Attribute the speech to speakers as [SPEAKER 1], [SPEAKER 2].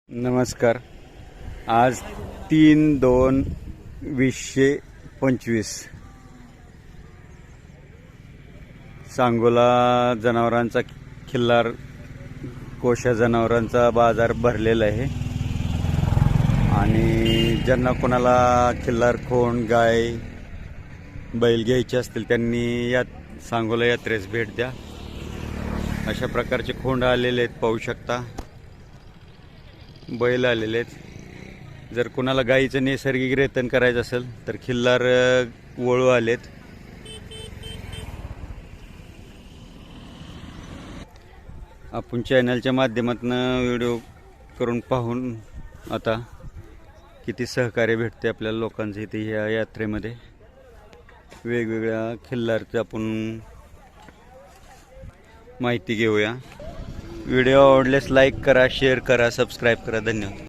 [SPEAKER 1] नमस्कार. आज 3/2/2025 सांगोला जनावरांचा खिल्लार कोशा जनावरांचा बाजार भरलेला आहे आणि ज्यांना कोणाला खिल्लार खोंड गाय बैल घ्यायचे असतील त्यांनी या सांगोला यात्रेस भेट द्या. अशा प्रकारचे खोंड आलेले आहेत, पाहू शकता. बैल आलेले आहेत. जर कोणाला गाईचं नैसर्गिक रेतन करायचं असेल तर खिल्लार वळू आलेत. आपण चॅनलच्या माध्यमातून व्हिडिओ करून पाहून आता किती सहकार्य भेटते आपल्याला लोकांचं इथे ह्या यात्रेमध्ये. वेगवेगळ्या खिल्लारचं आपण माहिती घेऊया. व्हिडिओ आवडल्यास लाईक करा, शेअर करा, सबस्क्राईब करा. धन्यवाद.